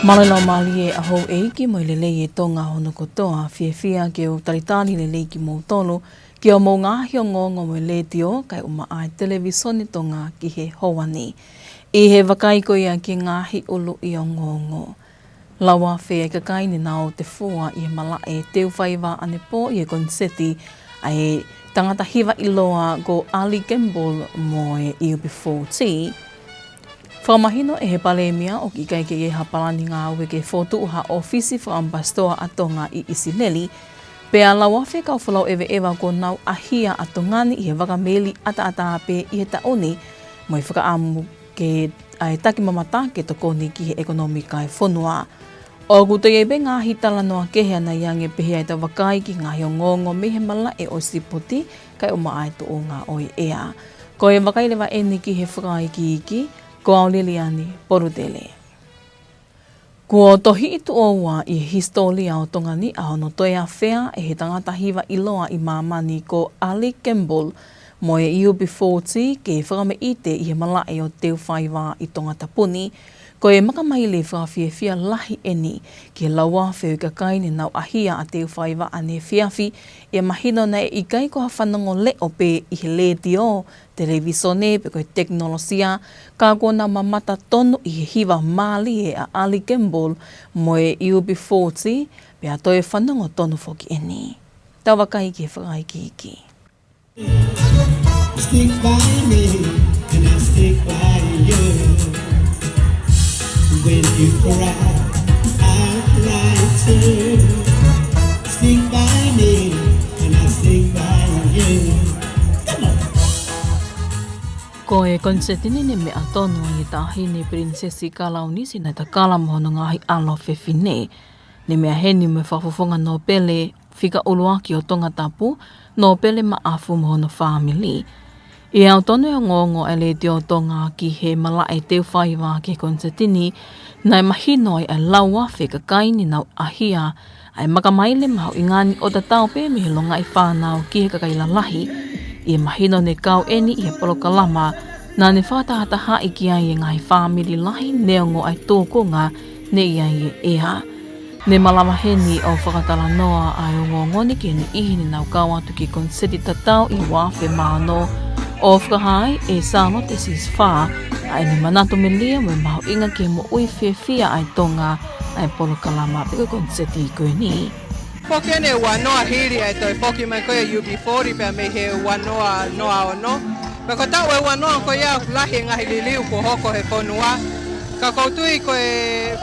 Malala mali e aho e ki mo lele e tonga hono kotoa fia ke o taritani lele ki mo tolo ki o mo ngā hiongo mo le tio kai uma ai televisoni tonga ki he hoani. I he wakaiko ia ki ngāhi ulu i o ngongo. Lawa whea ka kaini nao te fua i he mala e teu whaiwa ane po i e konseti ai tangata hiwa iloa go Ali Gamble mo e UB40. Whamahino e he palemia o ki kai ke e hapalani ngā ue ke fotu uha ofisi whaambastoa atonga i Isileli, pe a lawawhe kau whalau ewa ko nau ahia atongani i he wakameli ata pe i he taoni, mo i whakaamu ke ai taki mamata ke tokoni ki he ekonomika e whonua. O kuto e be ngā hitala noa kehea na iange pehe ai ta wakai ki ngā hiongongo me he mala e o sipoti kai uma ai to o ngā oi ea. Ko e wakailewa eni ki he whakai ki iki, ko au liliani porutele. Ko tohi i tuoua i historia o tongani a hono toea whea e he tangata hiwa iloa i mamani ko Ali Gamble mo e UB40 ke whakame ite i he malae o teu whaiwa i Tongatapu. Ko e makamaile whawhiawhia lahi eni ki lawa wheu ka kaine nau ahia a teu whaiwa ane whiawhi e mahino na e ikai ko hawhanongo le o pe i he le tio, televisone, pe koe teknolosia, ka kona mamata tonu i he hiwa mali e a Ali Gamble mo e UB40 pe a toi whanongo tonu whoki eni. Tawa kai ki whakai ki iki. Stick by me and I stick by you. When you cry, I cry too. Stick by me and I stick by you. Come on. Ko e konsetini ne me atonu i tahi ni prinsesi kalaunisi na ta kalamohono ngahi alo whewhine. Ne mea heni me whafofonga no pele whika uluaki o Tongatapu no pele maafu mohono family. I au tonu e ngongo e le teo tonga ki he mala e teu whaiwa ke konsetini nai mahino e laua whika kaini nau ahia ai makamaile mahu i ngani o ta tau pe me longa i whanau ki he kakaila lahi i mahino ne kau eni i he polokalama na ne whatahataha i ki ai e ngai family lahi neongo ai tōkunga ne i ai e ea. Ne malama heni o whakatala noa ai o ngongoni ki ni ihini nau kawatu ki konseti tatau i wafe mano o whakahai e Salot e sis wha ai ni manato me lia me maho inga ke mo ui whiawhia ai tonga ai polokalama peko konseti i koe ni. Poki ane wanoa hiri ai toi poki mai koe UB40 pia me he wanoa noa o no. Me ko tau e wanoa koe ia lahi ngahi liliu ko hoko he whanua. Ka koutui koe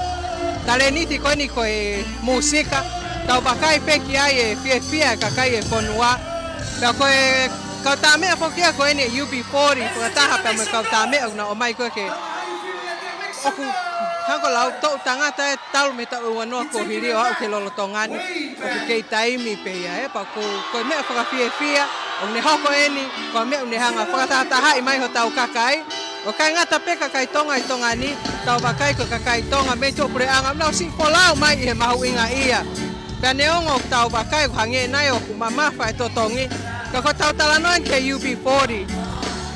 taleniti koe ni koe musika. Tau bakai peki ai e whiawhia ka kai e whanua. Pia koe kau tā mea whokia koe ni UB40 whakataha pia me kau tā mea una o mai koe ke oku hanko lau tau tangata e talu me tau wanoa ko hiri o au ke lolo tongani oku kei taimi pe ia pa koe mea whakawhiawhia o ne hoko eni koe mea une hanga whakataha i mai ho tau kakai o kai ngata peka kai tonga i tongani tau bakai ko kakai tonga me tō pure anga mnau si polau mai i he mahu inga ia pia neongo tau bakai ko hange nai o ku mamafa e totongi ko tau talanoan ke UB40.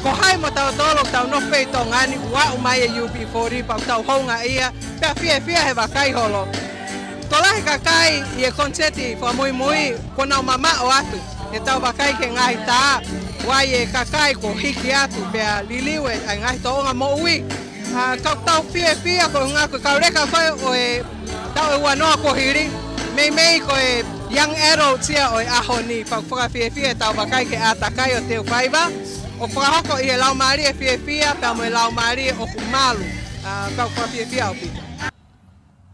Ko hai mo tau tolo tau no pei tongani wa umai e UB40 pa tau honga ia pia fia he wakai holo. Ko lahi kakai i e konseti fa Moimoi ko nau mama o atu. E tau wakai ke ngai tā wa i e kakai ko hiki atu pia liliwe ai ngai to onga mo ui. Kau tau fia ko ngā ko kau reka koe o e tau e wanoa ko hiri. Mei ko e young adults ia o ahoni pa whakawhiawhia tau wakai ke atakai o teu whaiwa. O whakahoko i e lau maari e whiawhia, pia mo e lau maari e oku malu. Kau whakawhiawhia o pita.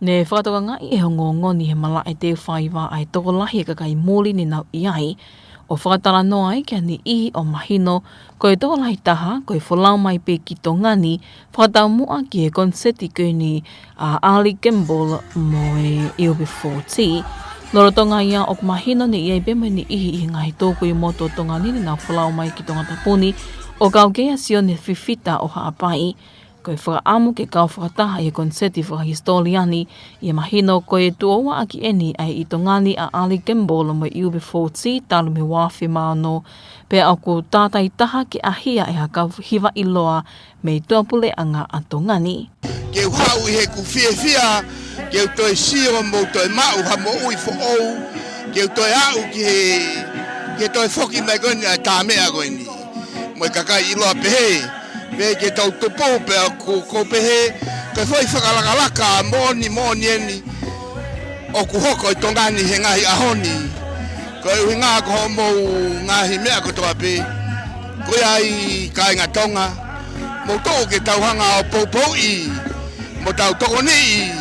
Ne whakatoka ngā i e hongongoni he mala e teu whaiwa ai toko lahi e kakai mōli ni nau iai. O whakatala noa ai kia ni ihi o mahino, ko e toko lahi taha, ko e whalau mai pe ki tongani, whakatau mua ki e konseti koe ni Ali Gamble mo e UB40. Noro tonga ia o mahino ni iai bema ni ihi i ngahi tōku i moto tongani ni nau whalau mai ki Tongatapu o kau gea sio ne whiwhita o haapai. Koe whakaamu ke kau whakataha i konseti whakahistoriani i mahino koe tuoa aki eni ai i tongani a Ali Gembol mo UB40 talu me wafi maano pe aku tātai taha ke ahia e haka hiwa iloa me tuapule anga a tongani. Ke hau i he ku fia ke toi sio mo toi mau ha mo ui fo ou ke toi au ke toi foki mai goni a tāmea goni mo kakai iloa pehe me ke tau tupo pe ko pehe ke foi whakalakalaka moni eni o ku hoko i tongani he ngahi ahoni ko i ngā ko mo ngahi mea ko toa pe ko ai kai ngā Tonga mo tō ke tau hanga o poupoi mo tau toko ni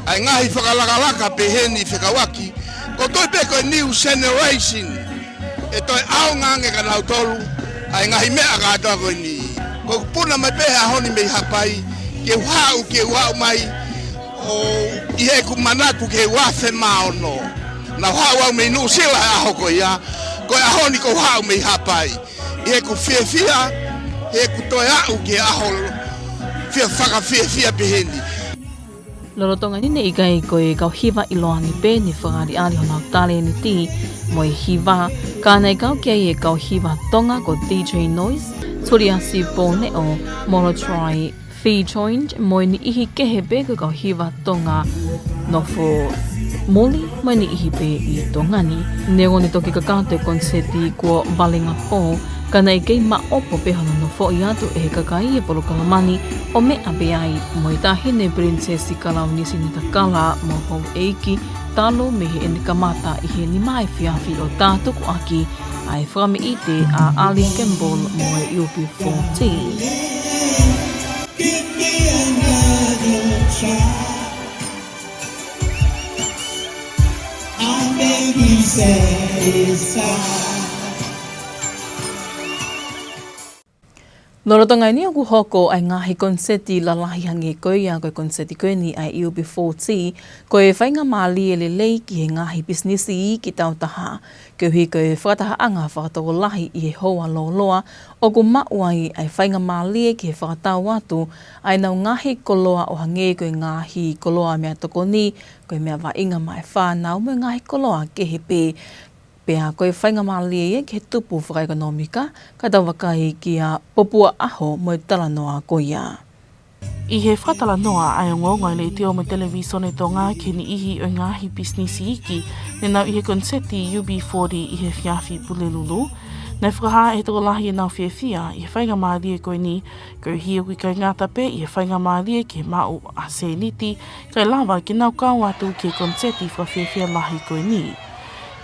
ai ngahi whakalakalaka pehe ni whikawaki ko toi pe ko new generation e toi au ngange ka nau tolu ai ngahi mea ka atoa ko ni ko puna mai peha honi mei hapai ke wau mai o i he ku manatu ke wafe maono na wau mei nu sila aho ko ia ko a honi ko wau mei hapai i he ku fia he ku toi au ke aho fia peheni Lorotonga nine i kai koe kau hiwa iloa ni pe ni whakari ali hona tale ni ti mo i hiwa kānei kau kia i kau hiwa tonga ko DJ Noise Turi asi pone o Monotry Fee Joint mo ni ihi kehe pe ko kau hiwa tonga no fo moli mo ni ihi pe i tongani. Nego ni toki kakate konseti ko Valinga po kana i kei maopo pe hana no fo i atu e kakai e polo kalamani o me abe ai mo i tahine princess i kalau nisi ni takala mo hou eiki talo me he eni kamata i he ni mai fiafi o tātuku aki ai whame ite a Ali Gembol mo e UB40. Lorotonga ni aku hoko ai ngahi konseti lalahi hangi koe ia koe konseti koe ni ai UB40 koe whainga maali e lelei ki he ngahi bisnisi i ki tau taha. Koe hui koe whakataha anga whakatoko lahi i he hoa loa o ku mauai ai whainga maali e ki he whakatau atu ai nau ngahi koloa o hange koe ngahi koloa mea toko ni koe mea wainga mai whanau me ngahi koloa ke he pe. Pea koe whainga maali e ke tupu whakaekonomika, ka tau wakai ki a popua aho mo e tala noa ko ia. I he whatala noa ai o ngongo le te o me televisione Tonga ke ni ihi o ngahi bisnisi iki, ne nau i he konseti UB40 i he fiafi pulelulu. Nei whakaha e toko lahi e nau whiawhia, i he whainga maali e koe ni, koe hia kui kai ngata pe, i he whainga maali e ke mau a seniti, kai lawa ki nau kau atu ke konseti whawhiawhia lahi koe ni.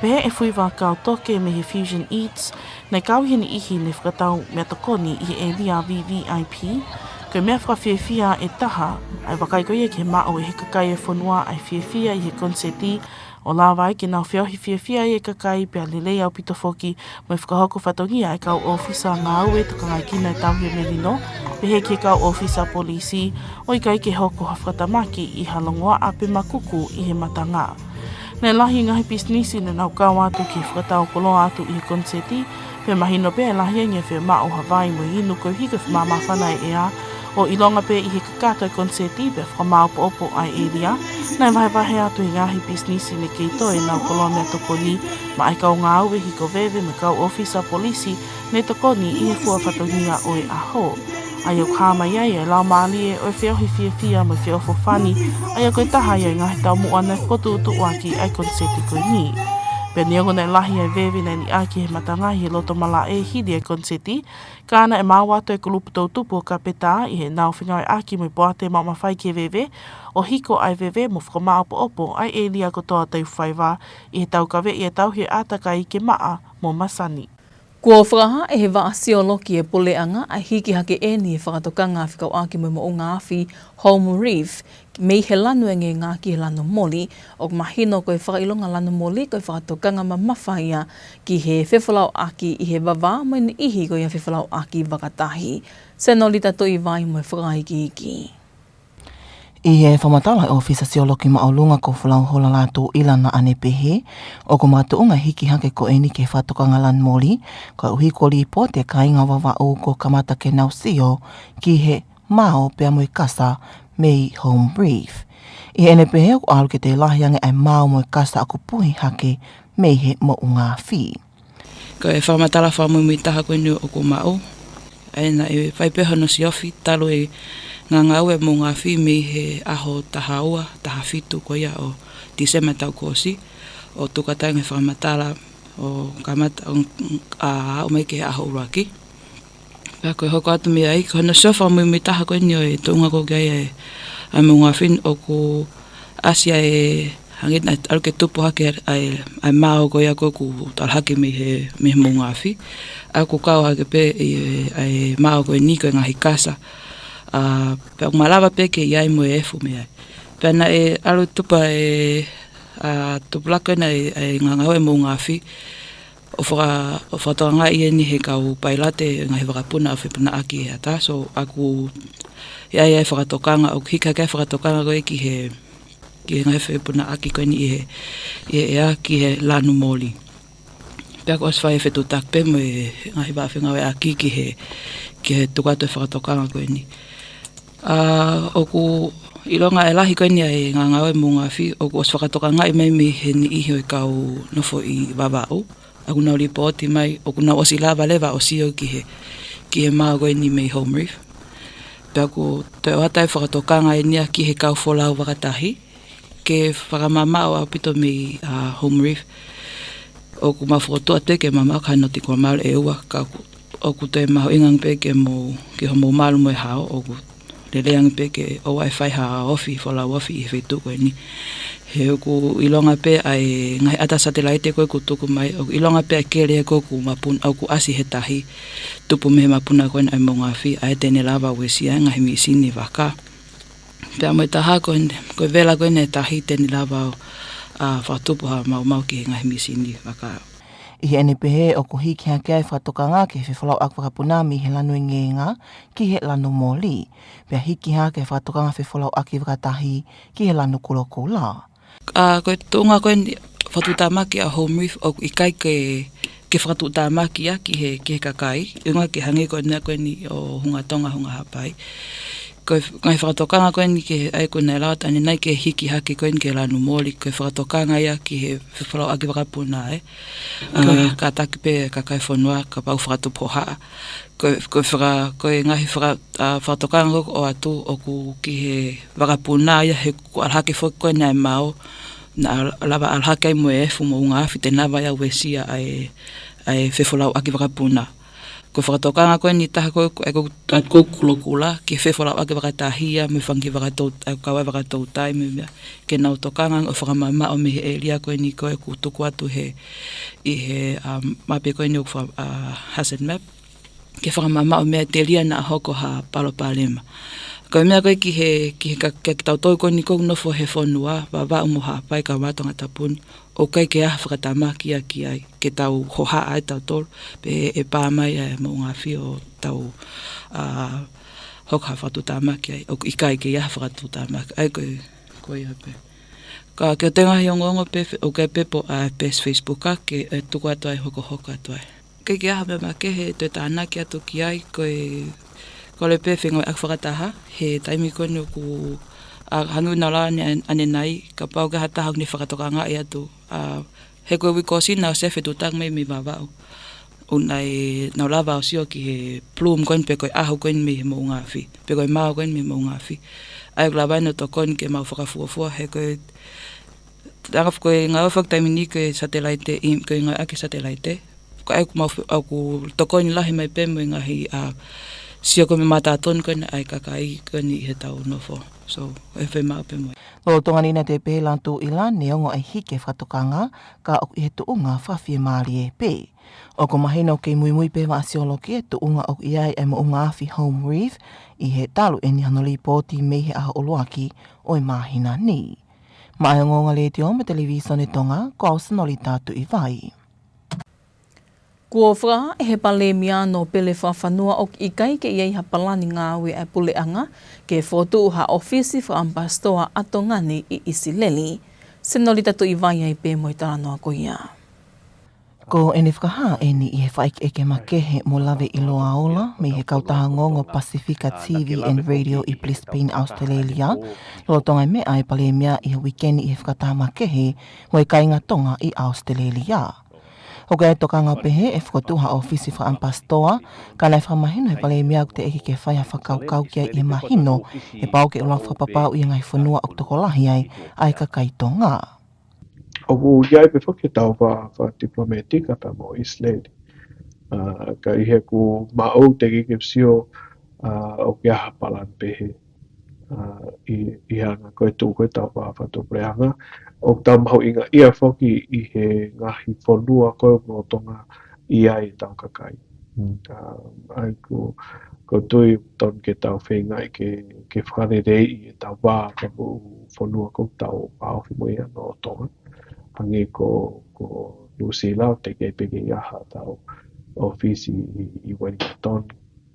Pehe e fui wākau toke me he Fusion Eats, nei kauhini ihi ne whakatau mea tokoni i he VVIP, koe mea whawhiawhia e taha, ai wakai koe ke mao e he kakai e whanua ai whiawhia i he konseti, o lawai ke nau whiawhi whiawhia i e kakai pia lelei au pito foki, mo e whakahoko whatongia e kau ofisa ngā ue tukangai kina e tauhia melino, pehe ke kau ofisa polisi, o i kai ke hoko hawhatamaki i halongoa ape makuku i he matanga. Nei lahi ngahi bisnisi ne nau kau atu ki whakatau koloa atu i he konseti, pe mahino pe e lahi nge whi mao Hawaii mo inu koe hika whamama whanai ea, o ilonga pe i he kakato i konseti pe whamau po opo ai eria, nei wahe atu i ngahi bisnisi ne kei toi nau koloa mea tokoni, ma ai kau ngā ue hiko vewe me kau ofisa polisi, ne tokoni i he fua whatongia o e aho. Ai au kāmai ai e lau maali e o e whiohi whiawhia mo whiofo whani, ai au koe taha i ngahi tau mua nei kotu utu waki ai konseti koe ni. Pea ni ongo nei lahi ai vewe nei ni aki he matangahi he loto mala e hidi ai konseti, kāna e māwato e kulupu tau tupu o ka peta i he nau whingai aki mo i poate mau mawhai ke vewe, o hiko ai vewe mo whakamao po opo ai e lia kotoa tau whaiwa i he tau kawe i he tau he ataka i ke maa mo masani. Kua whakaha e he waasioloki e poleanga ai hiki hake e ni e whakatokanga whikau aki mo o ngā awhi Home Reef mei he lanu e nge ngā ki he lanu moli o mahino koe whakailonga lanu moli koe whakatokanga ma mawhaia ki he whewhalau aki i he wawa mo ni ihi koe a whewhalau aki wakatahi. Seno li tato i vai mo e whakaiki iki. I he whamatala e ofisa sioloki maolunga ko whalau hola Latu ilana ane pehe, o ko mātuunga hiki hake ko eni ke whatokanga lan moli, ko uhi ko li po te kainga wawa o ko kamata ke nau sio ki he mao pea moe kasa mei home brief. I ene pehe o alu ke te lahiange ai mao moe kasa ako puhi hake mei he mo unga whi. Ko e whamatala whamui taha koe ni o ko mao. Aina e whaipeha no si ofi, talo e ngā ngau e mo ngā whi mei he aho taha ua, taha whitu ko ia o Disema tau kosi. O tukatai ngai whamatala o kamata o mai ke aho uraki. Pea koe hoko atu mea ai, ko no si ofa mui taha koe ni o e tounga ko gai ai mo ngā whi o ko asia e hangit na alu ke tupu hake ai mao ko ia ko ku tal hake me mo ngā whi. Aku kau hake pe ai mao ko ni ko ngahi kasa. Pe malava pe ke ia mo e fu me ai. Pe na e alu tupa tupulaka na e ngangau e mo ngā whi. O whatoanga i ni he kau pailate ngahi wakapuna a whipuna aki e ata. So aku ia whakatokanga o hika kai whakatokanga koe ki he ngahi whipuna aki koe ni ki he lanu moli. Pea ko aswai whetu takpe mo e ngahi wawhinga we aki ki he tukato e whakatokanga koe ni. Oku ilonga e lahi koe ni e ngangau e mo ngā whi. Oku os whakatokanga i mai he ni iho e kau nofo i wawao. Aku nau lipoti mai, oku nau osi lava lewa o sio ki he maa koe ni mei home reef. Pea ku te whatai whakatokanga e nia ki he kau wholau wakatahi. Ke whakamamao au pito mei home reef. Oku mawhotoa te ke mamao ka noti kua malu e ua. Oku te maho ingang pe ke homo malu mo e hao. Oku leleang pe ke o ai whai ha ofi, wholau ofi i whetu koe ni. He oku ilonga pe ai ngai ata satellite koe ku tuku mai. Oku ilonga pe ai kere koe ku mapuna, oku asi he tahi. Tupu mehe mapuna koe ai mo ngā whi. Ai tene lava wesia ngahi mi sini waka. Pea mo taha koe vela koe ne tahi tene lava whatupu ha mau ki he ngahi mi sini waka. I ene pehe o ko hiki hake ai whatokanga ke whiwhalau ak wakapuna mi he lanu e ngenga ki he lanu moli. Pea hiki hake whatokanga whiwhalau aki wakatahi ki he lanu kulokola. Koe tunga koe whatutamaki a home reef o i kai ke whatutamaki a ki he kakai. Inga ke hangi koe nea koe ni o hunga tonga hunga hapai. Koe ngai whakatokanga koe ni ke ai koe nei lauta ni nai ke hiki haki koe ni ke lanu moli. Koe whakatokanga ia ki he whiwhalau aki wakapuna e. Ka taki pe kakai whanua ka pau whakatupo haa. Koe ngahi whakatokanga o atu o ku ki he wakapuna ia he ku alhaki whaki koe nei mao. Na lava alhaki ai mo e fu mo unga afi te nawa ia wesia ai whiwhalau aki wakapuna. Ko whakatokanga koe ni taha koe ko kulokula ki whewhalau ake wakatahia me whangi kawai wakatautai me ke nau tokanga o whakamama o mehe e lia koe ni koe ku tuku atu i he mape koe ni o hazard map ke whakamama o mea te lia na hoko ha palopalema. Koe mea koe ki he tautoi koe ni kou nofo he whanua wawa umuha pai ka Tongatapu o kai ke aha whakatamaki a ki ai ke tau hoha ai tau tolu pe e pāmai ai mo ngā whi o tau hoka whatutamaki ai o i kai ke aha whakatutamaki ai koe ia pe. Ka ke o te ngahi o ngongo pe o kai pepo a pes Facebook a ke tuku atu ai hoko atu ai. Kai ke aha me ke he te tānaki atu ki ai ko le pe whengo ak whakataha he taimi koe no ku hangu na la ane nai ka pau ke hatahau ni whakatokanga i atu. He koe wikosi na o se whetutang me mi wawao. Unai na lava o sio ki he plume koen pe koe ahu koen me mo ngā whi. Pe koe mao koen me mo ngā whi. Ai kula waino to koen ke mau whakafuafua he koe tangaf koe ngā whaktaimi ni koe satellite koe ngā ake satellite. Koe ai ku to koen lahi mai pe mo ngahi sio koe me mataton koen ai kakai koen i he tau nofo. So, e whai maa pe moi. Lo tonga nina te pe lantu ila neongo ai hike whatokanga ka o i he tuunga whawhia maari e pe. O ko mahina o kei Moimoi pe wa asioloki e tuunga o iai e mo unga awhi home reef i he talu e ni hanoli pōti mei he aha oluaki o i mahina ni. Mai o ngonga le te o me televisione Tonga ko au sanoli tātu i vai. Kua whaka e he pale mia no pele whawhanua o i kai ke iei hapalani ngāwe e puleanga ke whotu ha ofisi whaambastoa atongani i Isileli. Senoli tatu i vai ai pe moi taranoa ko ia. Ko ene whakaha ni I he whaik eke makehe mo lawe I loa ola me he kautaha ngongo Pacifica TV and Radio I Brisbane, Australia. Lo tonga me ai pale mea I he weekend I he whakataha makehe mo I kainga tonga I Australia. Hoka e toka ngau pehe e whakatuha o fisi wha ampastoa, ka nai whamahino he pale mea te eke ke whaia whakaukau kia I mahino, e pau ke ula whapapau I ngai whanua o tokolahi ai ka kaitonga. O iai pe whake tau wha diplomatika pa mo Islande. Ka ihe ku mao te kike psio o kia hapalan pehe. I hanga koe tū koe tau wha preanga. O tau mahu inga ia whoki I he ngahi whanua koe mo tonga I ai tau kakai. Ai ko tui ton ke tau whenga I ke whane rei I tau wā ka mo whanua ko tau pāwhi mo ia no tonga. Hangi ko New Zealand te kei peke iaha tau ofisi I Wellington.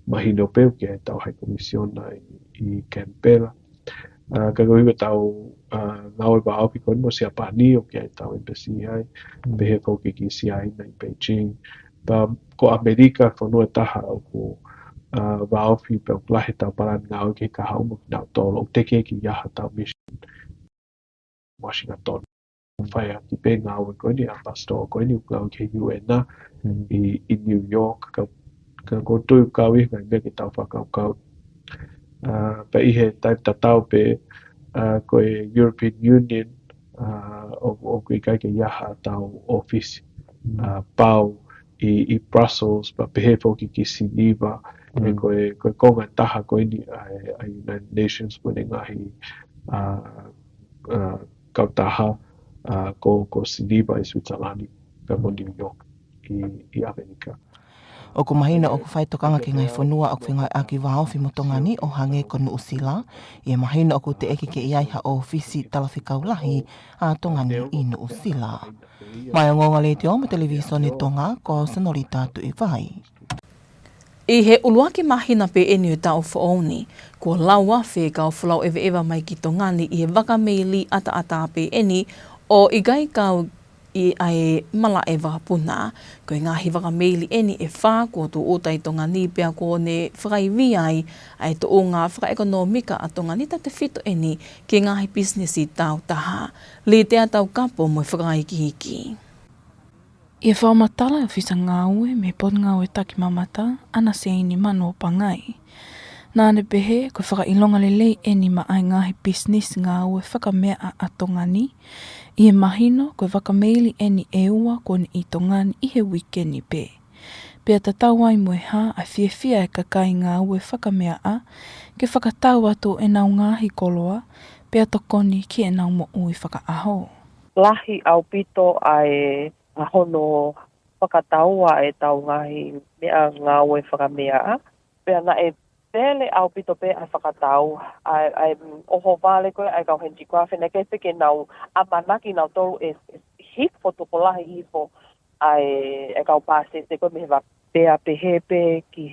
Mahino peu ke tau hai komisiona I Canberra. Ka koe tau ngau ba au piko no sia pani o ke tau embassy hai. Behe foki ki sia ina I Beijing. Ba ko Amerika whanua taha o ko ba au pi peu plahe tau paran ngau ke ka hau mo nau tolo. Te kei ki iaha tau mission Washington. Whai aki pe ngau e koe ni ambassador koe ni ngau ke UN na I New York ka ko tui kawi ngai me ki tau whakau. Pa ihe taip tatau pe koe European Union o koe kai ke iaha tau office pau I Brussels pa pehe foki ki Geneva e koe konga taha koe ni a United Nations mo ne ngahi kautaha ko Geneva I Switzerland ka mo New York I Amerika. O ku mahina o ku whaitokanga ki ngai whanua o ku whingai aki waofi mo tongani o hange ko Nuusila. I mahina o ku te eke ke iai ha o fisi talawhikaulahi a tongani I Nuusila. Mai o ngonga le te o mo televisione tonga ko Sonorita tu I vai. I he uluaki mahina pe eni o tau whaoni, ko laua whe kau whalau ewa mai ki tongani I he wakameili ata pe eni o igai kau I ai mala e whakapuna. Ko I ngahi wakameili eni e whā kua tu otai tongani pia ko ne whakaiwi ai to o ngā whakaekonomika a tongani ta te whito eni ki ngahi business I tau taha. Le te atau kapo mo whakaiki hiki. Ia whaumatala e whisa ngāue me pon ngāue taki mamata ana se ini mano pangai. Nāne pehe ko whakailonga lelei eni ma ai ngahi business ngāue whakamea a atongani. I he mahino ko wakameili eni e ua ko ni I tongani I he weekendi pe. Pea tatau ai moe ha a whiawhia e kakai ngāue whakamea a ke whakatau atu e nau ngāhi koloa pea tokoni ki e nau mo ui whakaaho. Lahi au pito ai ahono whakataua e tau ngahi mea ngāue whakamea a. Pea na e pele au pito pe ai whakatau. Ai oho vale koe ai kau henji kua whene ke peke nau amanaki nau tolu e hifo tokolahi hifo ai e kau pāse te koe mehewa pea pehepe ki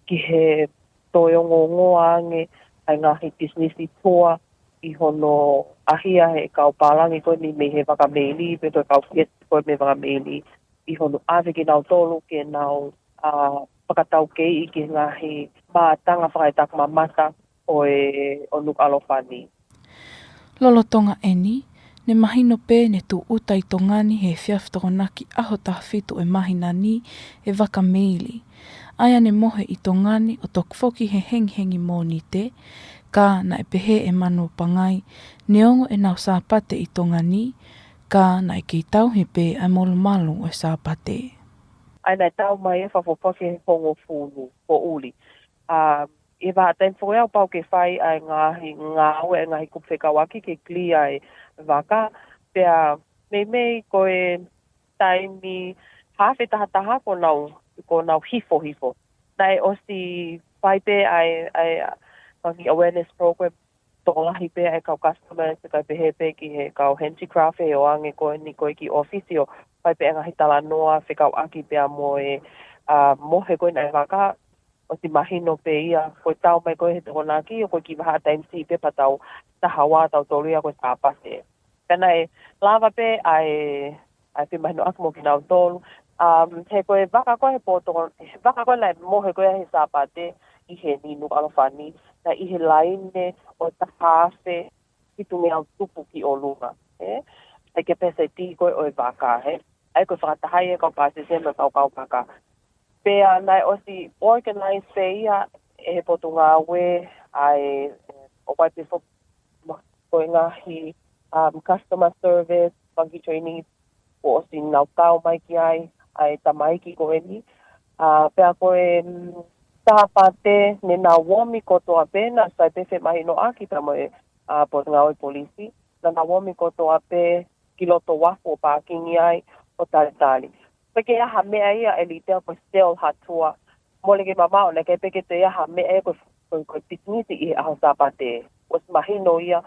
he toiongo ngoa ange ai ngahi business I toa I hono ahia he kau pālangi koe ni me he wakameili, pe koe kau kiet koe me wakameili I hono ave ki nau tolu ke nau whakatau kei I ki ngahi mātanga whakaitak mamata o Nuku'alofa ni. Lolo tonga eni, ne mahino pe ne tu utai tongani he whiawhtokonaki aho tahawhitu e mahina ni e wakameili. Aia ne mohe I tongani o tokfoki he hengi mō ni te, ka na e pehe e mano pangai, neongo e nau sāpate I tongani, ka na e kei tau he pe ai malu e sāpate. Ai nei tau mai e whawhopake he hongo fūnu o uli. E wā taim whoi au pau ke whai ai ngāue e ngahi kupwhekawaki ke kli ai waka. Pea mei koe taimi hawhi taha ko nau hifo. Nai osi whai pe ai awareness program tolahi pe ai kau customers e kai pehe pe ki he kau handicraft e o ange koe ni koe ki ofisio. Whai pe ngahi tala noa whekau aki pea mohe koe nai waka. O si mahino pe ia, koe tau mai koe he tokonaki, o koe ki waha time si pe patau tahawa tau toria koe sāpase. Pena e lava pe ai ai pe mai no ak mo kina tolu he koe waka koe he poto waka koe lai mo he koe he sapate I he ni Nuku'alofa ni na I he laine o ta hafe ki tu mea tupu ki o lunga ai ke pese ti koe o waka ai koe whakatahai e kau pāse se me kau paka pea nai o si organize pe ia he poto ngā we ai o kai pe fo koe ngahi customer service banki training o si nau tau mai ki ai tamai ki koe ni pea koe tahapate ne na womi kotoa pe na sai pe fe mahi no aki tamo po ngā oi polisi na womi kotoa pe ki loto wafo pākingi ai o talitali peke aha mea ia e li tea ko stel hatua mole ke mamao ne ke peke te aha mea ko pisnisi I aho sapate o mahino ia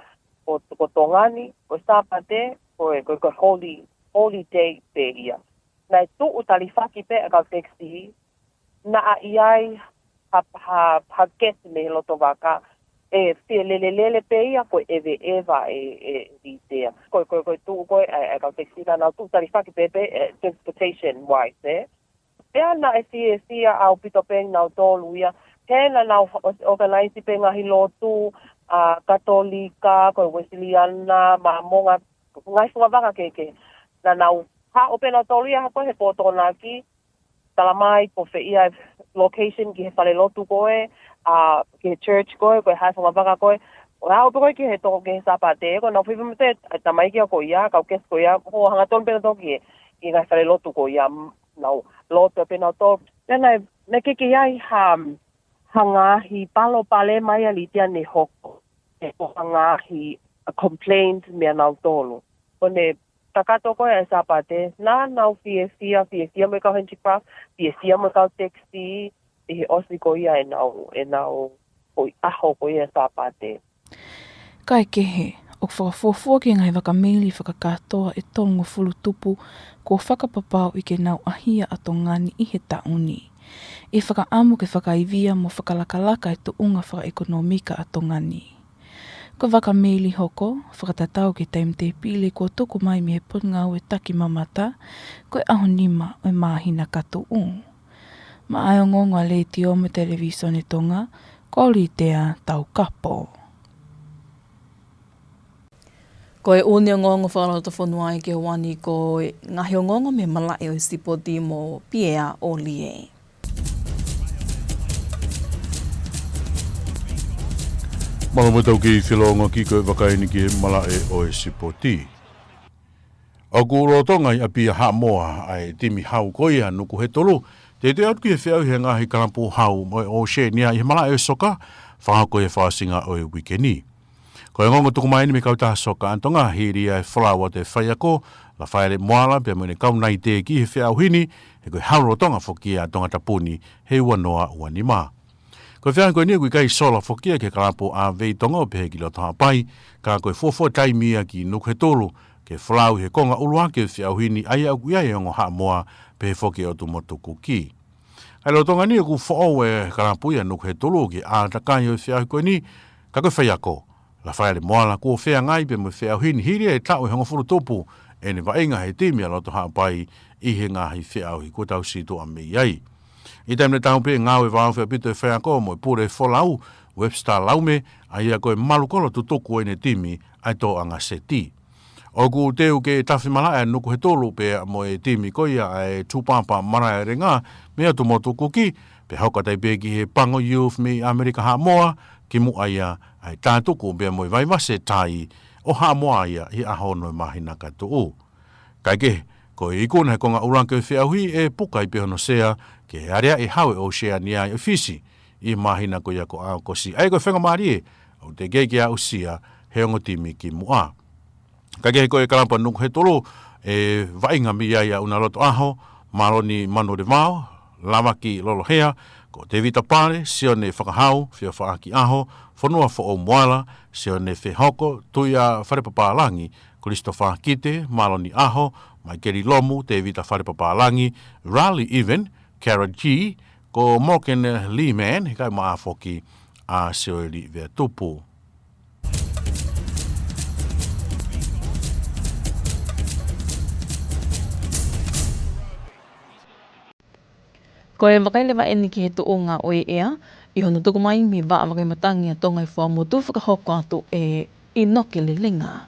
ko tongani ko sapate ko holy day pe ia na tu utalifaki pe ka taxi na ai ha get me loto vaka lele pe ia ko eva idea ko tu ko ka taxi na tu utalifaki pe transportation wise pea na si au pito pe na tolu ia Tēnā nau organize pe ngahi lotu, katolika, koe Wesleyana, mamonga, ngai whunga waka keke. Na nau ha o pena tolu ia koe he pōtona ki, talamai ko fe ia location ki he whale lotu koe, ki he church koe hai whunga waka koe. O hao pe koe ki he toko ki he sapate, koe nau whiwhi mte, tamai kia ko ia, kau kes ko ia, ho hanga tonu pena toki ki ngai whale lotu ko ia, nau lotu pena tolu. Tēnā, ne keke iai hangahi palo pale mai ali tia ne hoko e hangahi complaint me nau toluone takato ko e sapate na nau fie me ka henchi craft fie me ka taxi e osi ko ia e nau o aho ko ia sapate kai kehe o whakafofua ki ngai wakamili whakakatoa e tongo fulu tupu ko whakapapau I ke nau ahia a tongani I he tauni. E whakaamu ke whakaivia mo whakalakalaka e tuunga whakaekonomika a tongani. Ko wakamili hoko, whakatatau ke taim te pile ko tuku mai me he punga e taki mamata, ko e aho nima o mahina kato Ma ai o ngonga le ti o me television e Tonga, ko li tea tau kapo. Ko e uni o ngonga whakarauta whanua I ke wani ko ngahi o ngonga me malai o sipoti mo piea o lie. Malo mo tau ki whilonga ki koe wakaini ki mala o sipoti. O ku rotonga I apia ha moa ai timi hau koia nuku he tolu. Te atu ki he whiau he ngahi karampu hau mo o she nia I mala o soka whaha koe whaasinga o wikeni. Ko e ngongo tuku mai ni me kautaha soka antonga hiri ai whalawa te whaiako la whaere moala pia mwene kaunai te ki he whiau hini he koe hau rotonga whoki a Tongatapu he wanoa uanima. Ko whiang koe nia kui kai sola whokia ke karapo a vei tonga o pehe ki lo taha pai, ka koe fofo taimia ki nuku he tolu, ke whalau he konga ulua ke whiau hini ai au kui ai ongo haa moa pehe whoki o tumotu kuki. Hai lo tonga nia ku whao e karapo ia nuku he tolu ki a takai o whiau koe ni, ka koe whaiako, la whaere moala kua whea ngai pe mo whiau hini hiri e tau e hongo furu topu, e ne waenga he timi a lo taha pai I he ngahi whiau hi kua tau sito a mei ai. I taimne tau pe ngāwe wāwhi a pito e whaiako mo I pure wholau, Webster laume, a ia koe malukolo tutoku e ne timi, ai tō anga seti. O ku teu ke tawhi malaya nuku he tolu pe mo e timi koia e tūpapa marae renga, mea tu motu kuki, pe haukatai pe ki he pango youth me Amerika Hamoa, ki mu aia ai tātuku pe mo I vaivase tai, o Hamoa ia I ahono e mahina katu. Kai ke, ko I ikuna he konga uranke whiauhi e puka I pehono sea, ke area I hawe o sea ni ai ofisi, I mahina ko ia ko a kosi. Ai ko whenga maari e, o te geiki a usia, he ongo timi ki mua. Ka ke he koe kalampa nuku he tolo, e vainga mi ia una loto aho, maroni mano de vao, lamaki lolo hea, ko te vita pare, sio ne whakahau, whio whaaki aho, whanua fo o moala, sio ne whehoko, tuia wharepapālangi, Christopher Kite, maroni aho, mai keri lomu, te vita wharepapālangi, Raleigh even, Kara G, ko Morgan Lehman, he kai maa foki a seoeli vea tupu. Ko e wakaile eni ki he tuunga o e ea, I hono tuku mai mi wa awake matangi a tonga I wha mutu whakahoko atu e inoki le linga.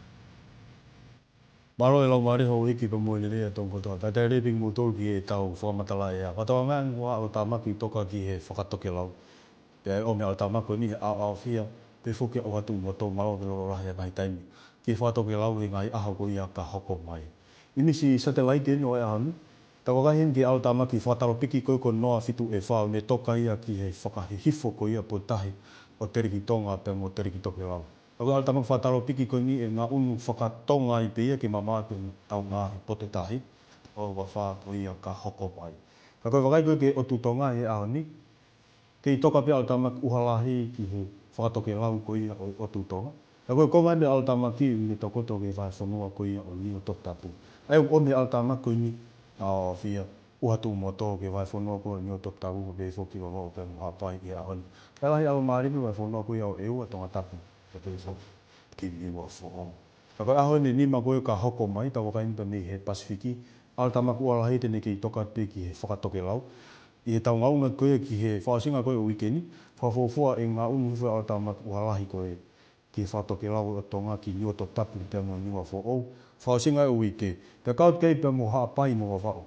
Maro e lau maare ho eki pa moe rea tōng kotoa. Tai tai reping mo tōru ki e tau whamatala ea. Katoa ngā ngua o tā maki toka ki he whakatoke lau. Pea o mea o tā mako ni he ao whia. Pe whuke o atu mo tō maro ke loro rahi a ngai taimi. Ki whakatoke lau i ngai aho ko ia ka hoko mai. Inisi satellite ni o e ahanu. Tako kahin ki ao tā maki whataro piki koe ko noa fitu e whao. Me toka ia ki he whakahihifo ko ia po tahi o teriki tonga pe mo teriki toke lau. Ako ala tamang whataro piki ko ni e ngā unu whakatonga I pe ia ki mamātu tau ngā pote tahi o wa wha ko ia ka hoko mai. Ka koe wakai koe ke o tu tonga e aho ni, ke I toka pia ala tamang uhalahi ki he whakatoke lau ko ia o tu tonga. Ka koe konga me ala tamang ki me tokoto ke whae whanua ko ia o ni o Tongatapu. Ai o me ala tamang ko ni a whia uhatu mo tō ke whae whanua ko ni o Tongatapu ko pe whoki wa wau pe mo hapai ki aho ni. Kai lahi ala maaripi whae whanua ko ia o eua Tongatapu. Ki iwa who'o. Ka koe aho ni nima koe ka hoko mai, ta waka inpa me he Pasifiki. Ala tamaku alahi tene ki toka pe ki he whakatoke lau. I he tau ngaunga koe ki he whaasinga koe o wikeni. Whawhawhua e ngā unu hwhua ala tamaku alahi koe ki he whakatoke lau o tonga ki niwa to tapu pe mo niwa who'o. Whaasinga o wike. Pe kaut kei pe mo haa pai mo wa whao.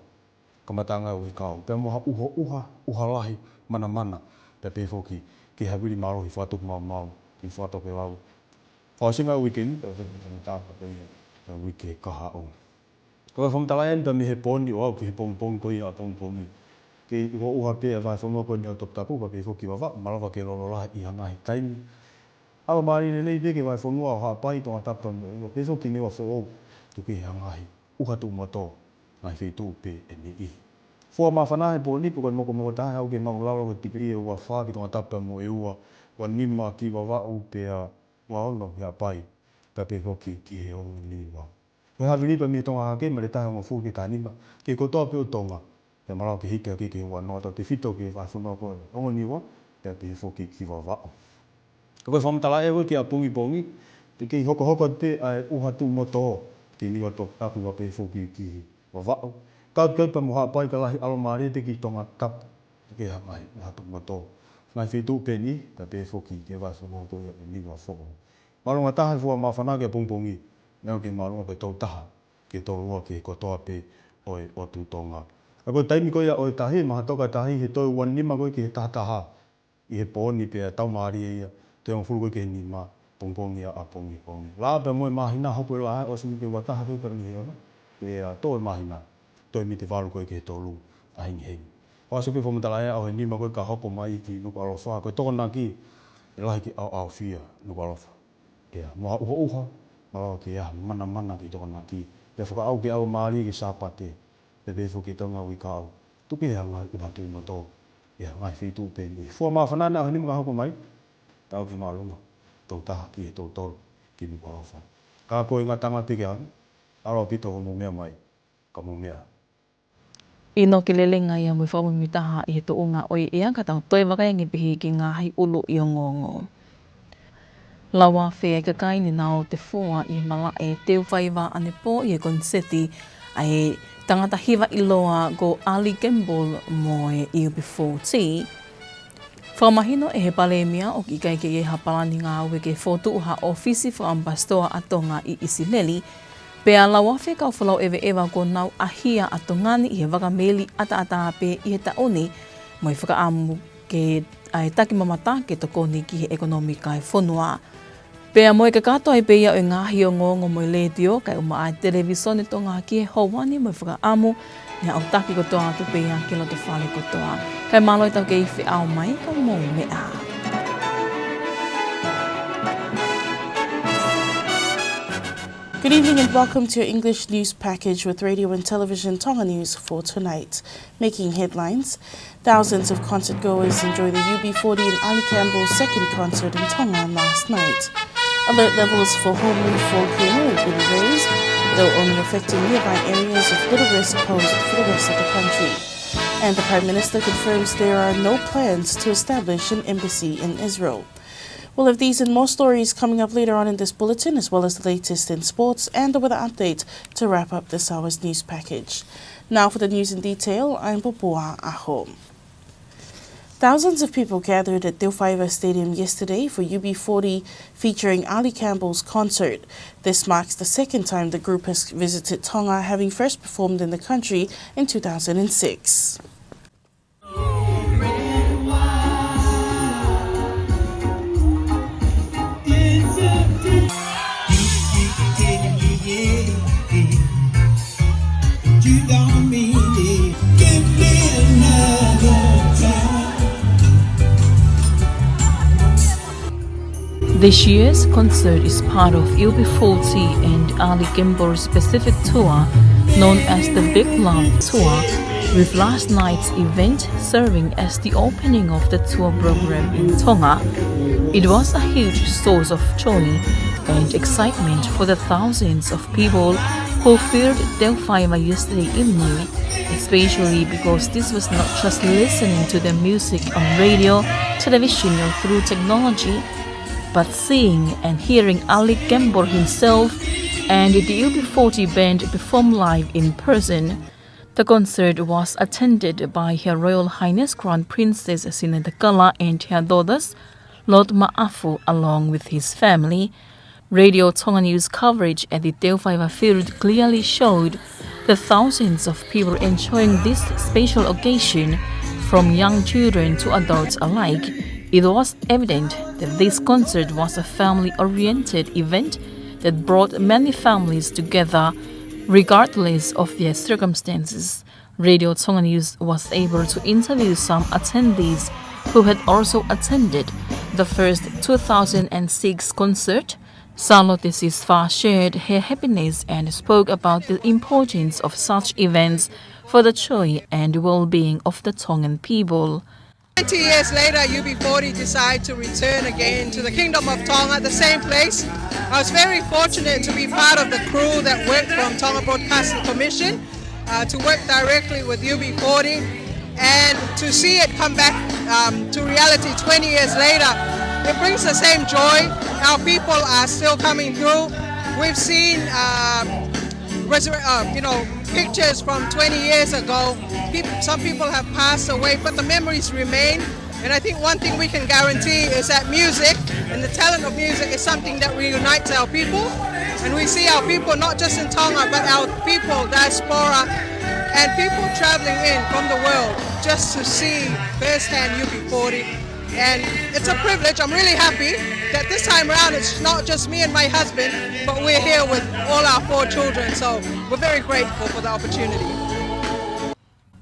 Kamatanga o wikao. Pe mo haa uha lahi mana mana. Pe pe whoki ki hawiri marohi whatuku mau ki whakatoke lau. Whaasinga o weekend, tāpa pe wike kaha o. Ko whamtalaian pa mi he pōni o au ki he pōngpōng ko ia a pōngpōngi. Ki ua uha pe a vai whanua ko ni o Tongatapu pa pe whoki wawa, malawa ke lolo lahi I hangahi taimi. Awa maari le lei pe ke vai whanua o hapai Tongatapu pa pe whoki ni wa who'o tuki he hangahi. Uha tu mato ngai whetu pe e ni I. Fua maa whanahe pōni po koe moko tahe au ke mau lau ko tipi e ua whaa ki Tongatapu mo e ua wa nima ki wawau pe a wa ono hea pai, pa pe hoki ki he o ni wa. Koe hawi lipa mi tonga hake, ma le tahe o fuki ka nima, ke kotoa pe o tonga, pe marau ke hike ki ke wa noa, te whito ke wha whanua koe, o ni wa, pe pe hoki ki wa wao. Koe whamatala e ki a pungi pongi, pe ke hoko te ai uha tu moto, ki ni wa Tongatapu wa pe hoki ki wa wao. Kaut koe pa moha pai ka lahi alo maare te ki Tongatapu, ke hangai uha tu moto. Ngai whitu pe ni, pa pe hoki ke wa whanua koe ni wa who'o. Marunga taha fua maa whanake a pungpungi, neo ke marunga koe tau taha, ke tau rua ke kotoa pe o tu tonga. A koe taimi koe o tahi, maha toka tahi, he toi wan nima koe ki he taha taha, I he pōni pe a tau maari e ia, te on furu koe ke nima, pungpungi a pungi pongi. Laa pe moe mahina hopo e laha, o simi ke wataha koe ka ni ona, pe a toi mahina, toi mi te waru koe ke he tolu, a hingi hingi. Waso pe whamatala ea, o he nima koe ka hopo mai ki Nuku'alofa, koe tokona ki, e lahi ki au whia Nuku'alofa. Ia, moa uha, malawa ke ia mana ki tokana ki. Pe whaka au ke au maari ki sāpate, pe pefu ki tonga wika au. Tuki hea ngai uha tui mato, ia ngai whitu pe ni. Fua maa whanana au nima ka hoko mai, tau ki marunga, tau taha ki he tau tolu, ki Nuku'alofa. Ka koe ngā tanga pike anu, aro pito ho mo mea mai, ka mo mea. Ino ki lelenga ia mui whamumi taha I he tuunga oi ea, ka tau toi wakaengi pihi ki ngā hai ulu I o ngongo. Lawa whea ka kai ni nao te fua I mala e teo whaiwa ane po I e konseti ai tangata hiwa I loa go Ali Gamble mo e UB40. Whamahino e he palemia o ki kai ke e hapalani ngā ue ke whotu uha ofisi whaambastoa atonga I Isileli, pea lawa whea kau whalau ewa ko nau ahia atongani I he wakameli ata pe I he taoni mo I whakaamu ke ai taki mamata ke tokoni ki he ekonomika e whonua. Pea moe ka katoa I peia o ngāhi o ngongo mo I letio, kai uma ai televisone tonga ki he hauani mo I whakaamu, ni au taki kotoa atu peia ke loto whale kotoa. Kai malo I tau ke iwhi au mai, ka mō mea. Good evening and welcome to your English news package with radio and television Tonga news for tonight. Making headlines, thousands of concert goers enjoy the UB40 and Ali Campbell's second concert in Tonga last night. Alert levels for home roof volcano have been raised, though only affecting nearby areas of little risk posed for the rest of the country. And the Prime Minister confirms there are no plans to establish an embassy in Israel. We'll have these and more stories coming up later on in this bulletin, as well as the latest in sports and the weather update to wrap up this hour's news package. Now for the news in detail, I'm Popoa Aho. Thousands of people gathered at Tonga Stadium yesterday for UB40 featuring Ali Campbell's concert. This marks the second time the group has visited Tonga, having first performed in the country in 2006. This year's concert is part of UB40 and Ali Campbell's Pacific Tour, known as the Big Love Tour, with last night's event serving as the opening of the tour program in Tonga. It was a huge source of joy and excitement for the thousands of people who filled Tonga yesterday evening, especially because this was not just listening to the music on radio, television or through technology, but seeing and hearing Ali Campbell himself and the UB40 band perform live in person. The concert was attended by Her Royal Highness Crown Princess Sinadakala and her daughters, Lord Ma'afu, along with his family. Radio Tonga News coverage at the Tonga field clearly showed the thousands of people enjoying this special occasion, from young children to adults alike. It was evident that this concert was a family-oriented event that brought many families together, regardless of their circumstances. Radio Tonga News was able to interview some attendees who had also attended the first 2006 concert. Charlotte Sisfa shared her happiness and spoke about the importance of such events for the joy and well-being of the Tongan people. 20 years later, UB40 decided to return again to the Kingdom of Tonga, the same place. I was very fortunate to be part of the crew that worked from Tonga Broadcasting Commission to work directly with UB40, and to see it come back to reality 20 years later. It brings the same joy. Our people are still coming through. We've seen pictures from 20 years ago. Some people have passed away, but the memories remain. And I think one thing we can guarantee is that music and the talent of music is something that reunites our people. And we see our people, not just in Tonga, but our people, diaspora, and people traveling in from the world just to see firsthand UB40. And it's a privilege. I'm really happy that this time around it's not just me and my husband, but we're here with all our 4 children. So we're very grateful for the opportunity.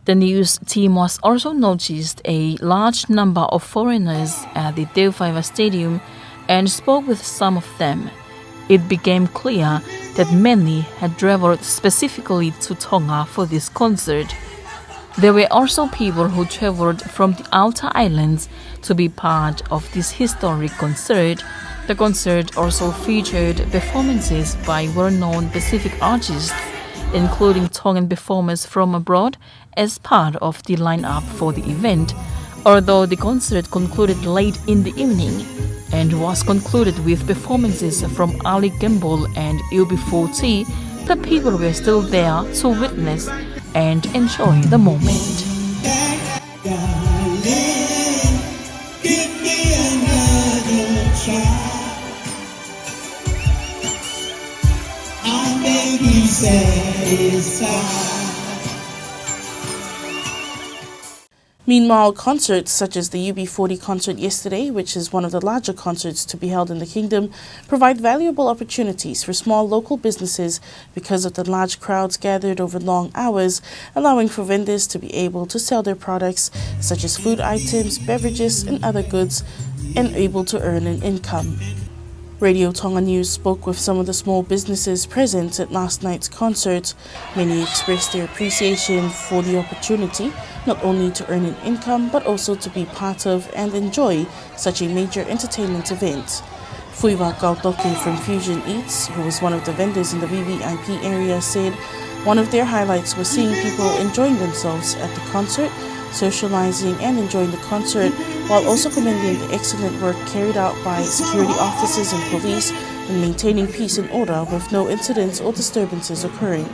The news team was also noticed a large number of foreigners at the Tonga Stadium and spoke with some of them. It became clear that many had traveled specifically to Tonga for this concert. There were also people who traveled from the outer islands to be part of this historic concert. The concert also featured performances by well-known Pacific artists, including Tongan performers from abroad, as part of the lineup for the event. Although the concert concluded late in the evening and was concluded with performances from Ali Campbell and UB40, the people were still there to witness and enjoy the moment. Meanwhile, concerts such as the UB40 concert yesterday, which is one of the larger concerts to be held in the kingdom, provide valuable opportunities for small local businesses because of the large crowds gathered over long hours, allowing for vendors to be able to sell their products such as food items, beverages and other goods, and able to earn an income. Radio Tonga News spoke with some of the small businesses present at last night's concert. Many expressed their appreciation for the opportunity, not only to earn an income, but also to be part of and enjoy such a major entertainment event. Fuiwa Kautoke from Fusion Eats, who was one of the vendors in the VVIP area, said one of their highlights was seeing people enjoying themselves at the concert, socializing and enjoying the concert, while also commending the excellent work carried out by security officers and police in maintaining peace and order with no incidents or disturbances occurring.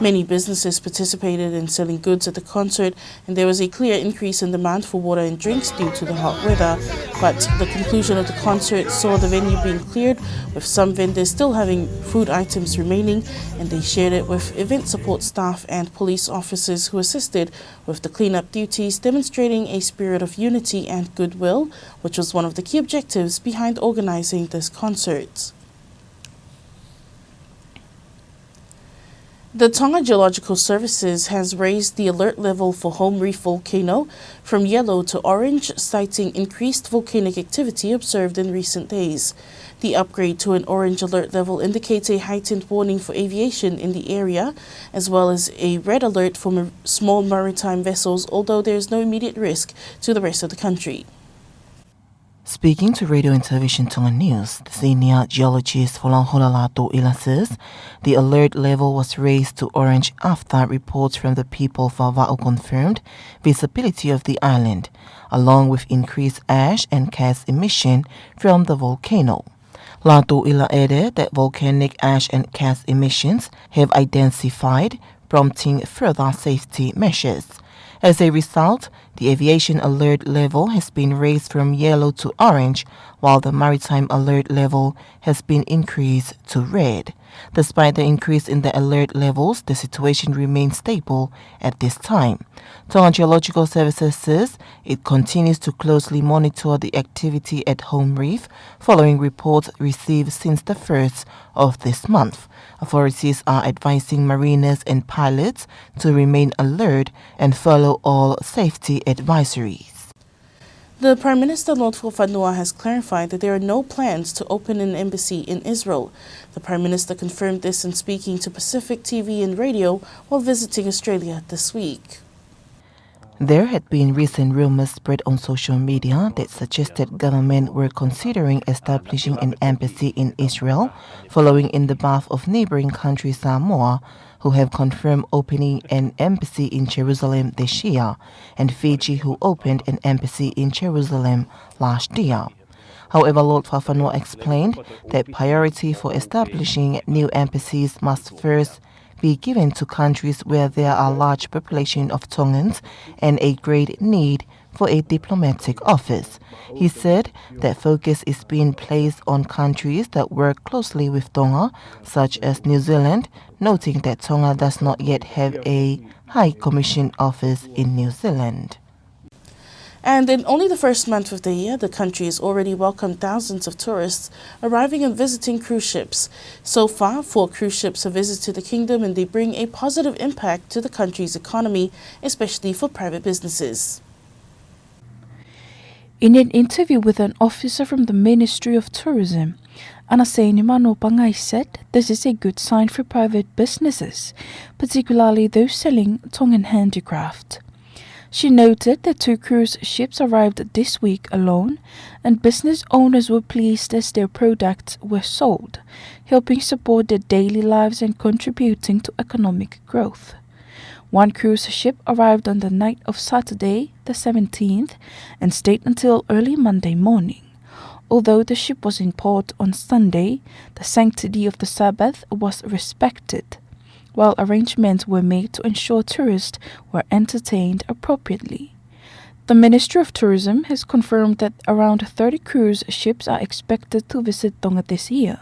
Many businesses participated in selling goods at the concert, and there was a clear increase in demand for water and drinks due to the hot weather. But the conclusion of the concert saw the venue being cleared, with some vendors still having food items remaining, and they shared it with event support staff and police officers who assisted with the cleanup duties, demonstrating a spirit of unity and goodwill, which was one of the key objectives behind organising this concert. The Tonga Geological Services has raised the alert level for Home Reef Volcano from yellow to orange, citing increased volcanic activity observed in recent days. The upgrade to an orange alert level indicates a heightened warning for aviation in the area, as well as a red alert for small maritime vessels, although there is no immediate risk to the rest of the country. Speaking to Radio and Television Tonga News, the senior geologist for Latu says the alert level was raised to orange after reports from the people of Va'o confirmed visibility of the island, along with increased ash and gas emission from the volcano. Latu added that volcanic ash and gas emissions have intensified, prompting further safety measures. As a result, the aviation alert level has been raised from yellow to orange, while the maritime alert level has been increased to red. Despite the increase in the alert levels, the situation remains stable at this time. Tonga Geological Services says it continues to closely monitor the activity at Home Reef following reports received since the 1st of this month. Authorities are advising mariners and pilots to remain alert and follow all safety advisories. The Prime Minister Lord for Whanua has clarified that there are no plans to open an embassy in Israel. The Prime Minister confirmed this in speaking to Pacific TV and radio while visiting Australia this week. There had been recent rumors spread on social media that suggested government were considering establishing an embassy in Israel, following in the path of neighboring country Samoa, who have confirmed opening an embassy in Jerusalem this year, and Fiji, who opened an embassy in Jerusalem last year. However, Lord Fafano explained that priority for establishing new embassies must first be given to countries where there are large population of Tongans and a great need for a diplomatic office. He said that focus is being placed on countries that work closely with Tonga, such as New Zealand, noting that Tonga does not yet have a High Commission office in New Zealand. And in only the first month of the year, the country has already welcomed thousands of tourists arriving and visiting cruise ships. So far, 4 cruise ships have visited the kingdom, and they bring a positive impact to the country's economy, especially for private businesses. In an interview with an officer from the Ministry of Tourism, Anaseni Manopangai said this is a good sign for private businesses, particularly those selling Tongan handicraft. She noted that 2 cruise ships arrived this week alone, and business owners were pleased as their products were sold, helping support their daily lives and contributing to economic growth. 1 cruise ship arrived on the night of Saturday, the 17th, and stayed until early Monday morning. Although the ship was in port on Sunday, the sanctity of the Sabbath was respected, while arrangements were made to ensure tourists were entertained appropriately. The Ministry of Tourism has confirmed that around 30 cruise ships are expected to visit Tonga this year,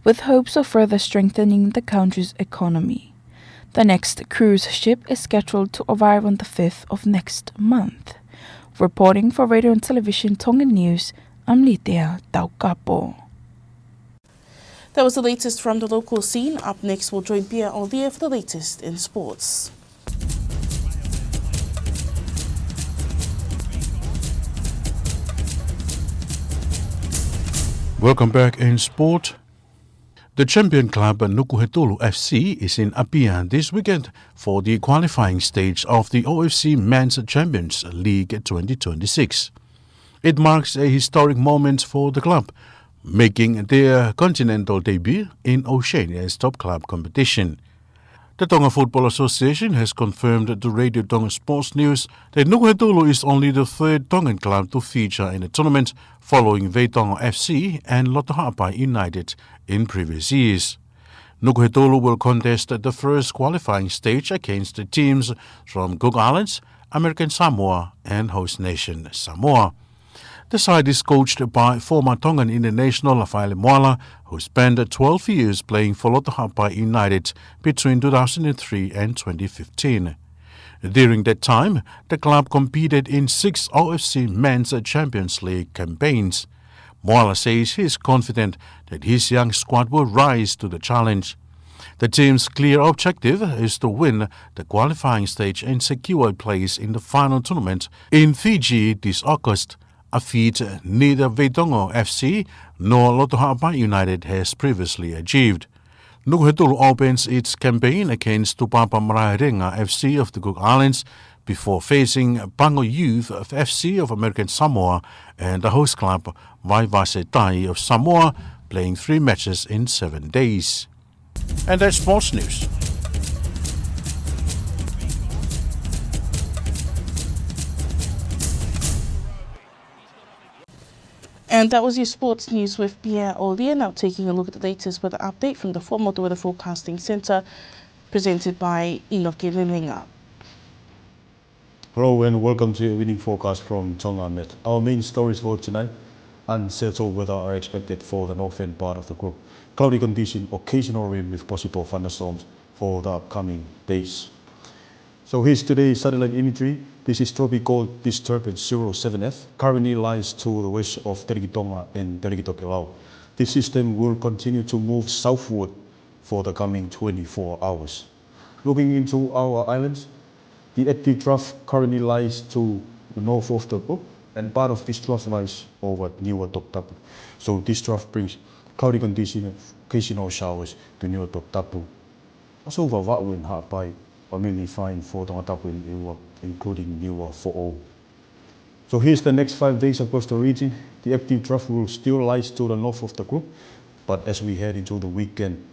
with hopes of further strengthening the country's economy. The next cruise ship is scheduled to arrive on the 5th of next month. Reporting for Radio and Television Tongan News, I'm Litea Taukapo. That was the latest from the local scene. Up next, we'll join Pia Olia for the latest in sports. Welcome back in sport. The champion club Nuku'alofa FC is in Apia this weekend for the qualifying stage of the OFC Men's Champions League 2026. It marks a historic moment for the club, making their continental debut in Oceania's top club competition. The Tonga Football Association has confirmed to Radio Tonga Sports News that Nuku'alofa is only the 3rd Tongan club to feature in the tournament, following Veitonga FC and Lotoha'apai United in previous years. Nuku'alofa will contest the first qualifying stage against the teams from Cook Islands, American Samoa, and host nation Samoa. The side is coached by former Tongan international Moimoi, who spent 12 years playing for Tonga United between 2003 and 2015. During that time, the club competed in 6 OFC Men's Champions League campaigns. Paula says he is confident that his young squad will rise to the challenge. The team's clear objective is to win the qualifying stage and secure a place in the final tournament in Fiji this August, a feat neither Veitongo FC nor Tonga United has previously achieved. Nuku'alofa opens its campaign against Tupapa Maraerenga FC of the Cook Islands before facing Pango Youth of FC of American Samoa and the host club Vaivasetai of Samoa, playing 3 matches in 7 days. And that's sports news. And that was your sports news with Pierre Olia. Now taking a look at the latest weather update from the Formal Weather Forecasting Centre, presented by Inoke Lilinga. Hello and welcome to a winning forecast from Tonga Met. Our main stories for tonight: unsettled weather are expected for the northern part of the group. Cloudy condition, occasional rain with possible thunderstorms for the upcoming days. So here's today's satellite imagery. This is tropical disturbance 07F, currently lies to the west of Tonga and Tokelau. This system will continue to move southward for the coming 24 hours. Looking into our islands, the active trough currently lies to the north of the group, and part of this trough lies over Niua Tongatapu. So this trough brings cloudy condition, occasional showers to Niua Tongatapu. Also, Vava'u and Hapai are mainly fine for Tongatapu and Niua, including Niua Fo'o. So here's the next 5 days across the region. The active trough will still lie to the north of the group, but as we head into the weekend,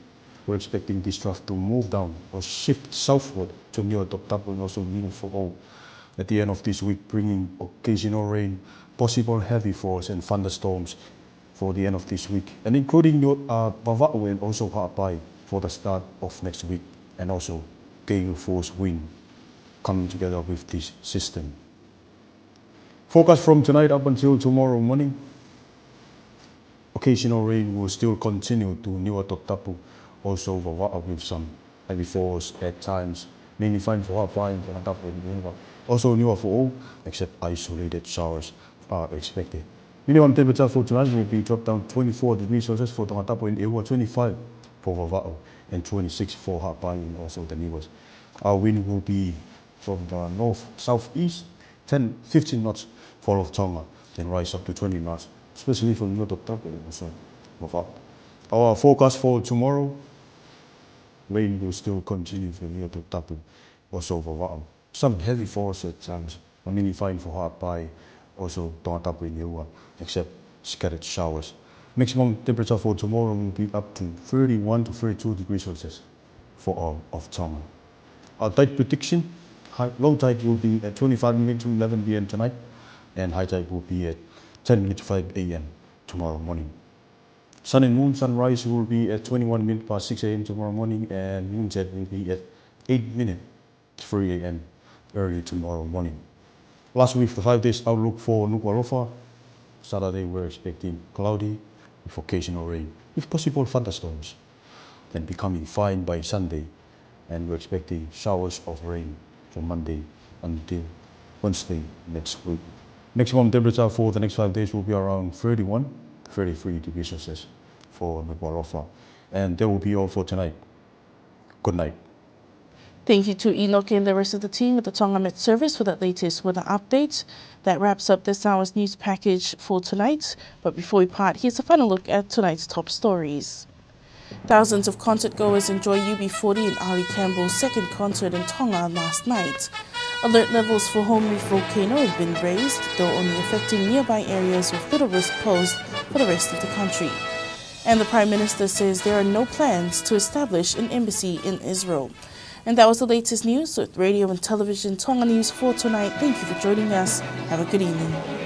we're expecting this trough to move down or shift southward to Niua Tongatapu and also Niua Fo'o at the end of this week, bringing occasional rain, possible heavy falls and thunderstorms for the end of this week, and including Vava'u and also Hapai for the start of next week, and also gale force wind coming together with this system. Forecast from tonight up until tomorrow morning. Occasional rain will still continue to Niua Tongatapu, also Vava'u with some heavy falls at times, mainly fine for Hapai and Tongatapu and Niua. Also Niua Fo'o, except isolated showers are expected. Minimum temperature for tonight will be dropped down 24 degrees Celsius for Tongatapu and Niua, 25 for Vava'u, and 26 for Hapai and also the Niuas. Our wind will be from the north-southeast, 10-15 knots for all of Tonga, then rise up to 20 knots, especially for Niua Tongatapu and also Vava'u. Our forecast for tomorrow, rain will still continue for Niua Tongatapu, also Vava'u. Some heavy falls at times, mainly fine for Hapai, also Tongatapu and Niua, except scattered showers. Maximum temperature for tomorrow will be up to 31 to 32 degrees Celsius for all of Tonga. Our tide prediction: low tide will be at 25 minutes to 11 p.m. tonight, and high tide will be at 10 minutes to 5 a.m. tomorrow morning. Sun and moon sunrise will be at 21 minutes past 6 a.m. tomorrow morning, and moonset will be at 8 minutes to 3 a.m. early tomorrow morning. Last week, the 5 days outlook for Nuku'alofa. Saturday, we're expecting cloudy with occasional rain, with possible thunderstorms, then becoming fine by Sunday, and we're expecting showers of rain from Monday until Wednesday next week. Maximum temperature for the next 5 days will be around 31 to 33 degrees Celsius for Nuku'alofa. And that will be all for tonight. Good night. Thank you to Enoch and the rest of the team at the Tonga Met Service for that latest weather update. That wraps up this hour's news package for tonight. But before we part, here's a final look at tonight's top stories. Thousands of concert goers enjoy UB40 and Ali Campbell's second concert in Tonga last night. Alert levels for home reef Volcano have been raised, though only affecting nearby areas with little risk posed for the rest of the country. And the Prime Minister says there are no plans to establish an embassy in Israel. And that was the latest news with Radio and Television Tonga News for tonight. Thank you for joining us. Have a good evening.